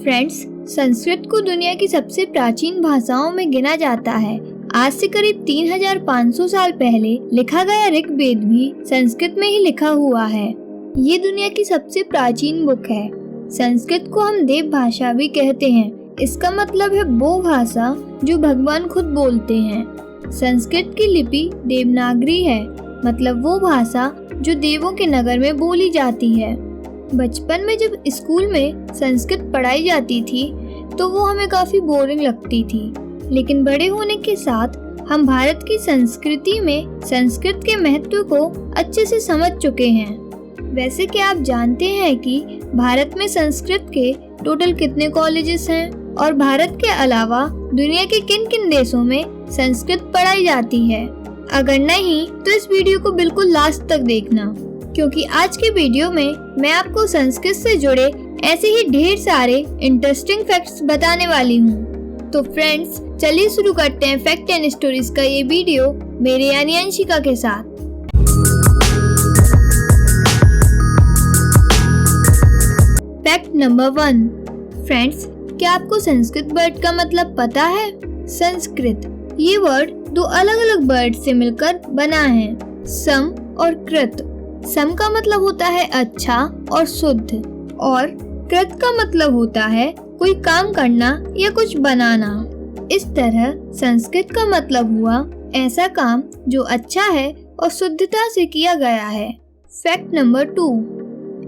Friends, Sanskrit को दुनिया की सबसे प्राचीन भाषाओं में गिना जाता है। आज से करीब 3500 साल पहले लिखा गया ऋग्वेद भी संस्कृत में ही लिखा हुआ है। ये दुनिया की सबसे प्राचीन बुक है। संस्कृत को हम देव भाषा भी कहते हैं। इसका मतलब है वो भाषा जो भगवान खुद बोलते हैं। संस्कृत की लिपि देवनागरी है, मतलब वो भाषा जो देवों के नगर में बोली जाती है। बचपन में जब स्कूल में संस्कृत पढ़ाई जाती थी तो वो हमें काफी बोरिंग लगती थी, लेकिन बड़े होने के साथ हम भारत की संस्कृति में संस्कृत के महत्व को अच्छे से समझ चुके हैं। वैसे क्या आप जानते हैं कि भारत में संस्कृत के टोटल कितने कॉलेजेस हैं और भारत के अलावा दुनिया के किन किन देशों में संस्कृत पढ़ाई जाती है? अगर नहीं तो इस वीडियो को बिल्कुल लास्ट तक देखना, क्योंकि आज के वीडियो में मैं आपको संस्कृत से जुड़े ऐसे ही ढेर सारे इंटरेस्टिंग फैक्ट्स बताने वाली हूँ। तो फ्रेंड्स, चलिए शुरू करते हैं फैक्ट एंड स्टोरीज का ये वीडियो मेरे यानी अंशिका के साथ। Fact number 1। फ्रेंड्स, क्या आपको संस्कृत वर्ड का मतलब पता है? संस्कृत ये वर्ड दो अलग अलग वर्ड से मिलकर बना है, सम और कृत। सम का मतलब होता है अच्छा और शुद्ध, और कृत का मतलब होता है कोई काम करना या कुछ बनाना। इस तरह संस्कृत का मतलब हुआ ऐसा काम जो अच्छा है और शुद्धता से किया गया है। Fact number 2।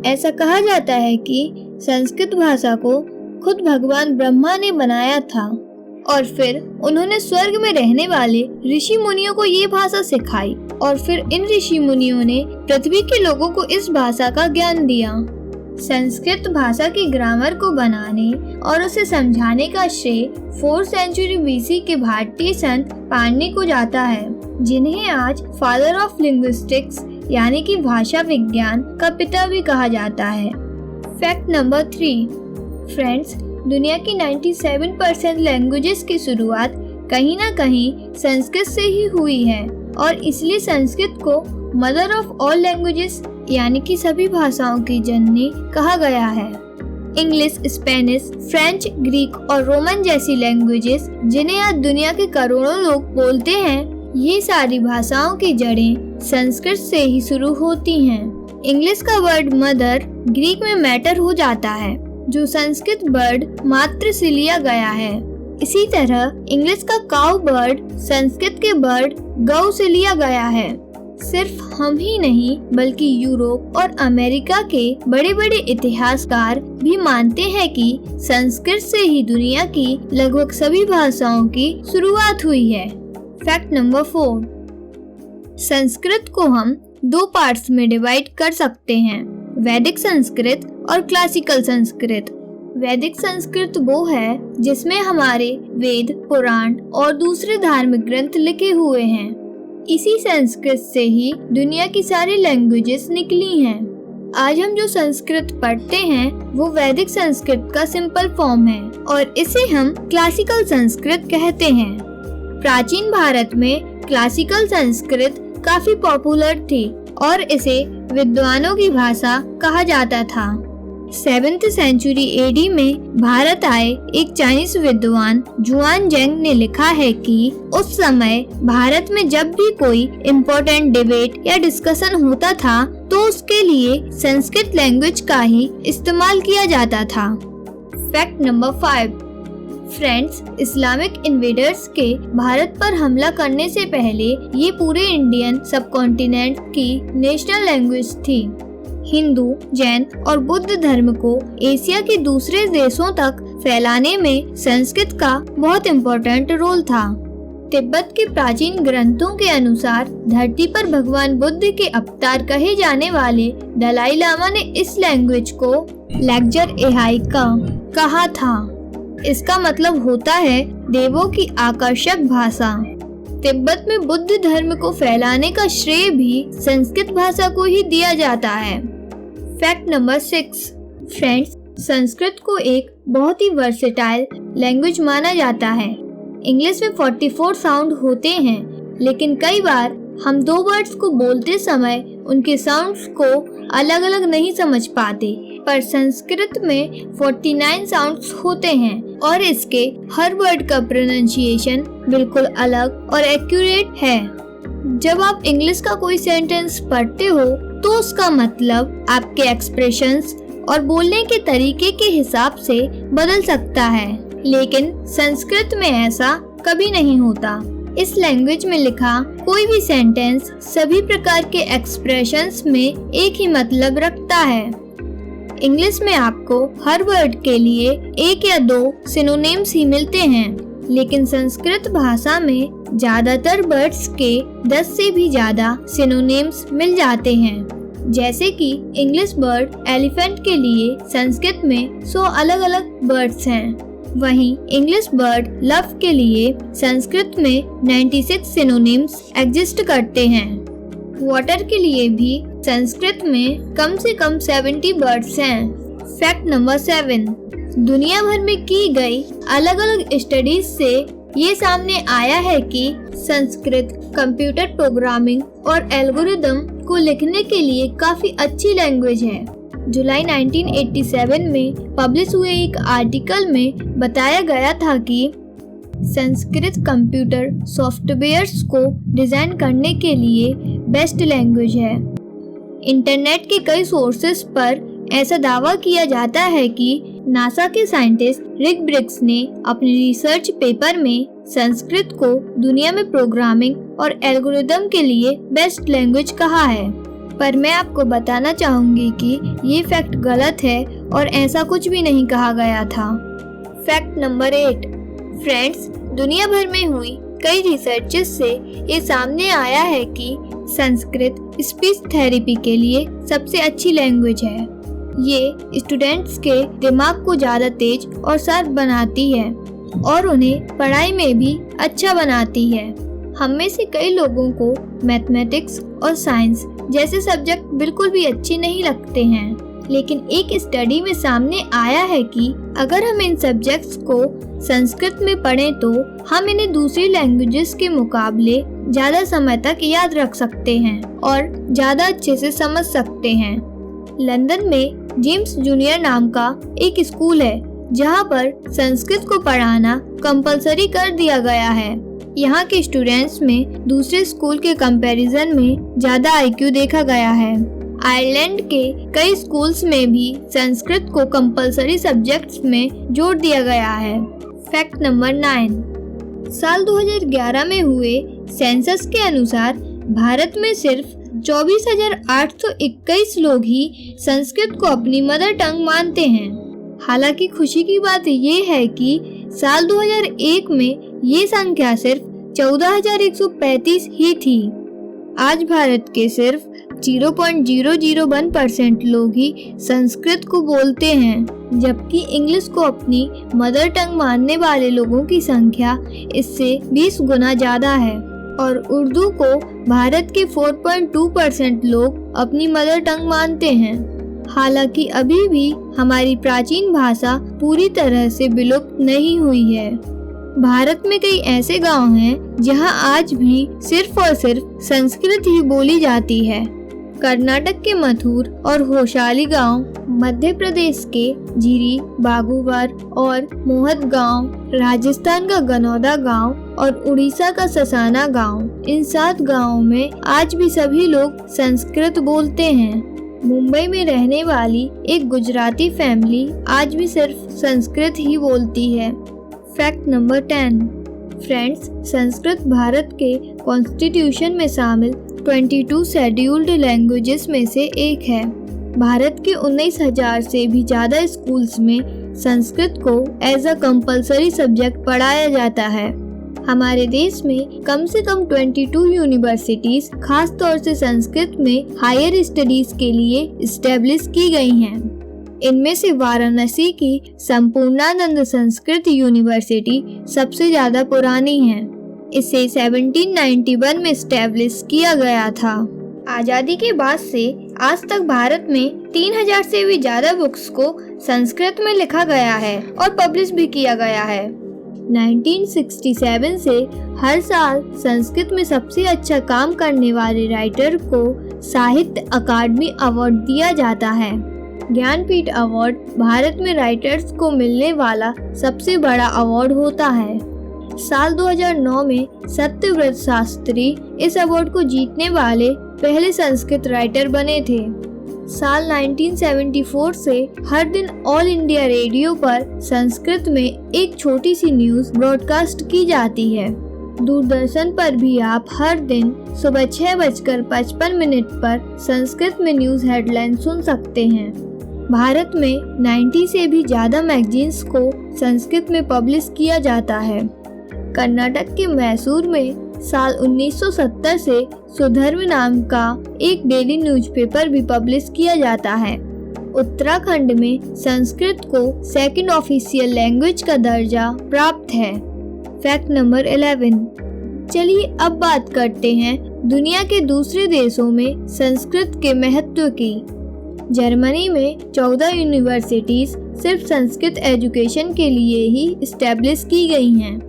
ऐसा कहा जाता है कि संस्कृत भाषा को खुद भगवान ब्रह्मा ने बनाया था और फिर उन्होंने स्वर्ग में रहने वाले ऋषि मुनियों को ये भाषा सिखाई, और फिर इन ऋषि मुनियों ने पृथ्वी के लोगों को इस भाषा का ज्ञान दिया। संस्कृत भाषा की ग्रामर को बनाने और उसे समझाने का श्रेय 4th सेंचुरी BC के भारतीय संत पाणिनि को जाता है, जिन्हें आज फादर ऑफ लिंग्विस्टिक्स यानी कि भाषा विज्ञान का पिता भी कहा जाता है। Fact number 3। फ्रेंड्स, दुनिया की 97% लैंग्वेजेस की शुरुआत कहीं ना कहीं संस्कृत से ही हुई है, और इसलिए संस्कृत को मदर ऑफ ऑल लैंग्वेजेस यानी कि सभी भाषाओं की जननी कहा गया है। इंग्लिश, स्पेनिश, फ्रेंच, ग्रीक और रोमन जैसी लैंग्वेजेस जिन्हें आज दुनिया के करोड़ों लोग बोलते हैं, ये सारी भाषाओं की जड़ें संस्कृत से ही शुरू होती हैं। इंग्लिश का वर्ड मदर ग्रीक में मैटर हो जाता है, जो संस्कृत वर्ड मात्र से लिया गया है। इसी तरह इंग्लिश का काउ वर्ड संस्कृत के वर्ड गौ से लिया गया है। सिर्फ हम ही नहीं बल्कि यूरोप और अमेरिका के बड़े बड़े इतिहासकार भी मानते हैं कि संस्कृत से ही दुनिया की लगभग सभी भाषाओं की शुरुआत हुई है। Fact number 4। संस्कृत को हम 2 पार्ट्स में डिवाइड कर सकते हैं, वैदिक संस्कृत और क्लासिकल संस्कृत। वैदिक संस्कृत वो है जिसमें हमारे वेद, पुराण और दूसरे धार्मिक ग्रंथ लिखे हुए हैं। इसी संस्कृत से ही दुनिया की सारी लैंग्वेजेस निकली हैं। आज हम जो संस्कृत पढ़ते हैं वो वैदिक संस्कृत का सिंपल फॉर्म है, और इसे हम क्लासिकल संस्कृत कहते हैं। प्राचीन भारत में क्लासिकल संस्कृत काफी पॉपुलर थी और इसे विद्वानों की भाषा कहा जाता था। 7th सेंचुरी AD में भारत आए एक चाइनीज विद्वान जुआन जेंग ने लिखा है कि उस समय भारत में जब भी कोई इम्पोर्टेंट डिबेट या डिस्कशन होता था तो उसके लिए संस्कृत लैंग्वेज का ही इस्तेमाल किया जाता था। Fact number 5। Friends, Islamic invaders के भारत पर हमला करने से पहले ये पूरे इंडियन सबकॉन्टिनेंट की नेशनल लैंग्वेज थी। हिंदू, जैन और बुद्ध धर्म को एशिया के दूसरे देशों तक फैलाने में संस्कृत का बहुत इम्पोर्टेंट रोल था। तिब्बत के प्राचीन ग्रंथों के अनुसार धरती पर भगवान बुद्ध के अवतार कहे जाने वाले दलाई लामा ने इस लैंग्वेज को लेक्चर एहाइका कहा था। इसका मतलब होता है देवों की आकर्षक भाषा। तिब्बत में बुद्ध धर्म को फैलाने का श्रेय भी संस्कृत भाषा को ही दिया जाता है। Fact number 6। फ्रेंड्स, संस्कृत को एक बहुत ही वर्सेटाइल लैंग्वेज माना जाता है। इंग्लिश में 44 साउंड होते हैं, लेकिन कई बार हम 2 वर्ड्स को बोलते समय उनके साउंड्स को अलग अलग नहीं समझ पाते। पर संस्कृत में 49 साउंड्स होते हैं और इसके हर वर्ड का प्रोनाउंसिएशन बिल्कुल अलग और एक्यूरेट है। जब आप इंग्लिश का कोई सेंटेंस पढ़ते हो तो उसका मतलब आपके एक्सप्रेशंस और बोलने के तरीके के हिसाब से बदल सकता है, लेकिन संस्कृत में ऐसा कभी नहीं होता। इस लैंग्वेज में लिखा कोई भी सेंटेंस सभी प्रकार के एक्सप्रेशंस में एक ही मतलब रखता है। इंग्लिश में आपको हर वर्ड के लिए एक या दो सिनोनिम्स ही मिलते हैं, लेकिन संस्कृत भाषा में ज्यादातर वर्ड्स के 10 से भी ज्यादा सिनोनिम्स मिल जाते हैं। जैसे कि इंग्लिश वर्ड एलिफेंट के लिए संस्कृत में 100 अलग अलग वर्ड्स हैं। वहीं इंग्लिश वर्ड लव के लिए संस्कृत में 96 सिनोनिम्स एग्जिस्ट करते हैं। वाटर के लिए भी संस्कृत में कम से कम 70 वर्ड्स हैं। फैक्ट नंबर 7, दुनिया भर में की गई अलग अलग स्टडीज से ये सामने आया है कि संस्कृत कंप्यूटर प्रोग्रामिंग और एल्गोरिदम को लिखने के लिए काफी अच्छी लैंग्वेज है। जुलाई 1987 में पब्लिश हुए एक आर्टिकल में बताया गया था कि संस्कृत कंप्यूटर सॉफ्टवेयर्स को डिजाइन करने के लिए बेस्ट लैंग्वेज है। इंटरनेट के कई सोर्सेस पर ऐसा दावा किया जाता है कि नासा के साइंटिस्ट रिक ब्रिक्स ने अपने रिसर्च पेपर में संस्कृत को दुनिया में प्रोग्रामिंग और एल्गोरिदम के लिए बेस्ट लैंग्वेज कहा है, पर मैं आपको बताना चाहूंगी कि ये फैक्ट गलत है और ऐसा कुछ भी नहीं कहा गया था। फैक्ट नंबर 8, फ्रेंड्स, दुनिया भर में हुई कई रिसर्चेस से ये सामने आया है कि संस्कृत स्पीच थेरेपी के लिए सबसे अच्छी लैंग्वेज है। ये स्टूडेंट्स के दिमाग को ज़्यादा तेज और शार्प बनाती है और उन्हें पढ़ाई में भी अच्छा बनाती है। हम में से कई लोगों को मैथमेटिक्स और साइंस जैसे सब्जेक्ट बिल्कुल भी अच्छे नहीं लगते हैं, लेकिन एक स्टडी में सामने आया है कि अगर हम इन सब्जेक्ट्स को संस्कृत में पढ़ें तो हम इन्हें दूसरी लैंग्वेजेस के मुकाबले ज़्यादा समय तक याद रख सकते हैं और ज़्यादा अच्छे से समझ सकते हैं। लंदन में जेम्स जूनियर नाम का एक स्कूल है जहां पर संस्कृत को पढ़ाना कंपलसरी कर दिया गया है। यहाँ के स्टूडेंट्स में दूसरे स्कूल के कंपैरिजन में ज्यादा आईक्यू देखा गया है। आयरलैंड के कई स्कूल्स में भी संस्कृत को कंपलसरी सब्जेक्ट्स में जोड़ दिया गया है। फैक्ट नंबर 9, साल 2011 में हुए सेंसस के अनुसार भारत में सिर्फ 24,821 लोग ही संस्कृत को अपनी मदर टंग मानते हैं। हालांकि खुशी की बात ये है कि साल 2001 में ये संख्या सिर्फ 14,135 ही थी। आज भारत के सिर्फ 0.001% लोग ही संस्कृत को बोलते हैं, जबकि इंग्लिश को अपनी मदर टंग मानने वाले लोगों की संख्या इससे 20 गुना ज़्यादा है और उर्दू को भारत के 4.2% लोग अपनी मदर टंग मानते हैं। हालांकि अभी भी हमारी प्राचीन भाषा पूरी तरह से विलुप्त नहीं हुई है। भारत में कई ऐसे गांव हैं जहां आज भी सिर्फ और सिर्फ संस्कृत ही बोली जाती है। कर्नाटक के मथुर और होशाली गांव, मध्य प्रदेश के झिरी, बागुवर और मोहत गांव, राजस्थान का गनौदा गांव और उड़ीसा का ससाना गांव, इन 7 गांवों में आज भी सभी लोग संस्कृत बोलते हैं। मुंबई में रहने वाली एक गुजराती फैमिली आज भी सिर्फ संस्कृत ही बोलती है। Fact number 10, friends, Sanskrit Bharat के कॉन्स्टिट्यूशन में शामिल 22 शेड्यूल्ड लैंग्वेजेस में से एक है। भारत के 19,000 से भी ज़्यादा स्कूल्स में संस्कृत को एज अ कंपलसरी सब्जेक्ट पढ़ाया जाता है। हमारे देश में कम से कम 22 यूनिवर्सिटीज खास तौर से संस्कृत में हायर स्टडीज के लिए इस्टेब्लिश की गई हैं। इनमें से वाराणसी की संपूर्णानंद संस्कृत यूनिवर्सिटी सबसे ज्यादा पुरानी है। इसे 1791 में इस्टेब्लिश किया गया था। आज़ादी के बाद से आज तक भारत में 3000 से भी ज्यादा बुक्स को संस्कृत में लिखा गया है और पब्लिश भी किया गया है। 1967 से हर साल संस्कृत में सबसे अच्छा काम करने वाले राइटर को साहित्य अकादमी अवार्ड दिया जाता है। ज्ञानपीठ अवार्ड भारत में राइटर्स को मिलने वाला सबसे बड़ा अवार्ड होता है। साल 2009 में सत्यव्रत शास्त्री इस अवार्ड को जीतने वाले पहले संस्कृत राइटर बने थे। साल 1974 से हर दिन ऑल इंडिया रेडियो पर संस्कृत में एक छोटी सी न्यूज़ ब्रॉडकास्ट की जाती है। दूरदर्शन पर भी आप हर दिन सुबह 6:55 पर संस्कृत में न्यूज़ हेडलाइन सुन सकते हैं। भारत में 90 से भी ज़्यादा मैगजीन्स को संस्कृत में पब्लिश किया जाता है। कर्नाटक के मैसूर में साल 1970 से सुधर्म नाम का एक डेली न्यूज़पेपर भी पब्लिश किया जाता है। उत्तराखंड में संस्कृत को सेकंड ऑफिशियल लैंग्वेज का दर्जा प्राप्त है। Fact number 11। चलिए अब बात करते हैं दुनिया के दूसरे देशों में संस्कृत के महत्व की। जर्मनी में 14 यूनिवर्सिटीज सिर्फ संस्कृत एजुकेशन के लिए ही इस्टेब्लिश की गई हैं।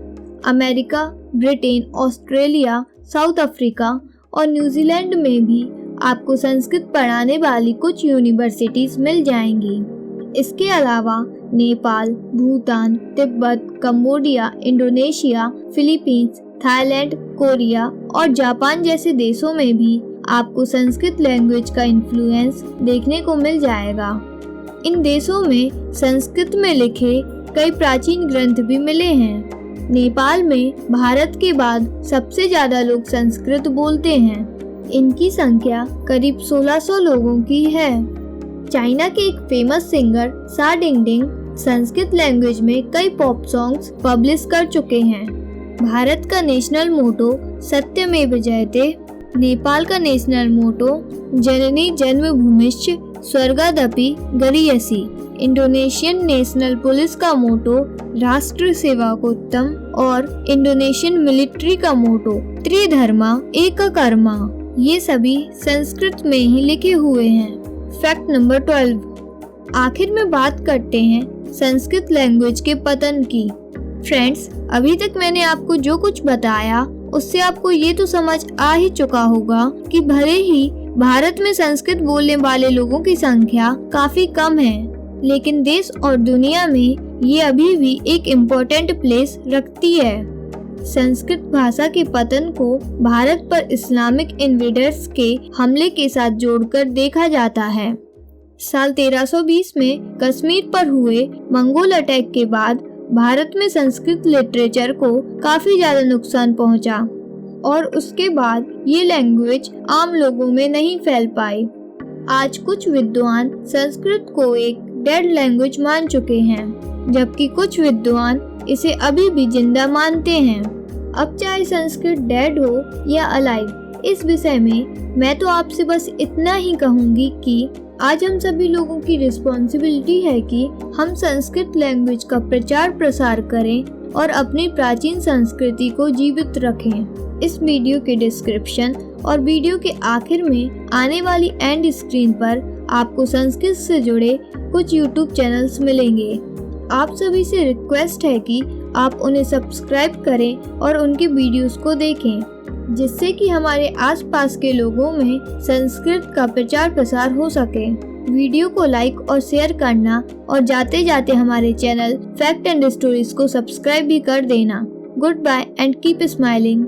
America, Britain, Australia, south Africa और न्यूजीलैंड में भी आपको संस्कृत पढ़ाने वाली कुछ यूनिवर्सिटीज मिल जाएंगी। इसके अलावा Nepal, Bhutan, Tibet, Cambodia, Indonesia, Philippines, Thailand, Korea और जापान जैसे देशों में भी आपको संस्कृत लैंग्वेज का इन्फ्लुएंस देखने को मिल जाएगा। इन देशों में संस्कृत में लिखे कई प्राचीन ग्रंथ भी मिले हैं। नेपाल में भारत के बाद सबसे ज्यादा लोग संस्कृत बोलते हैं। इनकी संख्या करीब 1600 लोगों की है। चाइना के एक फेमस सिंगर सा डिंगडिंग संस्कृत लैंग्वेज में कई पॉप सॉन्ग्स पब्लिश कर चुके हैं। भारत का नेशनल मोटो सत्यमेव जयते, नेपाल का नेशनल मोटो जननी जन्मभूमिश्च स्वर्गादपि गरीयसी, इंडोनेशियन नेशनल पुलिस का मोटो राष्ट्र सेवाकोत्तम और इंडोनेशियन मिलिट्री का मोटो त्रिधर्मा एक कर्मा, ये सभी संस्कृत में ही लिखे हुए हैं। Fact number 12। आखिर में बात करते हैं संस्कृत लैंग्वेज के पतन की। फ्रेंड्स, अभी तक मैंने आपको जो कुछ बताया उससे आपको ये तो समझ आ ही चुका होगा कि भले ही भारत में संस्कृत बोलने वाले लोगों की संख्या काफी कम है, लेकिन देश और दुनिया में ये अभी भी एक इम्पोर्टेंट प्लेस रखती है। संस्कृत भाषा के पतन को भारत पर इस्लामिक इन्वेडर्स के हमले के साथ जोड़कर देखा जाता है। साल 1320 में कश्मीर पर हुए मंगोल अटैक के बाद भारत में संस्कृत लिटरेचर को काफी ज्यादा नुकसान पहुंचा और उसके बाद ये लैंग्वेज आम लोगों में नहीं फैल पाई। आज कुछ विद्वान संस्कृत को एक डेड लैंग्वेज मान चुके हैं, जबकि कुछ विद्वान इसे अभी भी जिंदा मानते हैं। अब चाहे संस्कृत डेड हो या अलाइव, इस विषय में मैं तो आपसे बस इतना ही कहूँगी कि आज हम सभी लोगों की रिस्पॉन्सिबिलिटी है कि हम संस्कृत लैंग्वेज का प्रचार प्रसार करें और अपनी प्राचीन संस्कृति को जीवित रखें। इस वीडियो के डिस्क्रिप्शन और वीडियो के आखिर में आने वाली एंड स्क्रीन पर आपको संस्कृत से जुड़े कुछ यूट्यूब चैनल्स मिलेंगे। आप सभी से रिक्वेस्ट है कि आप उन्हें सब्सक्राइब करें और उनके वीडियोस को देखें, जिससे कि हमारे आसपास के लोगों में संस्कृत का प्रचार प्रसार हो सके। वीडियो को लाइक और शेयर करना और जाते जाते हमारे चैनल फैक्ट एंड स्टोरीज को सब्सक्राइब भी कर देना। Goodbye and keep smiling.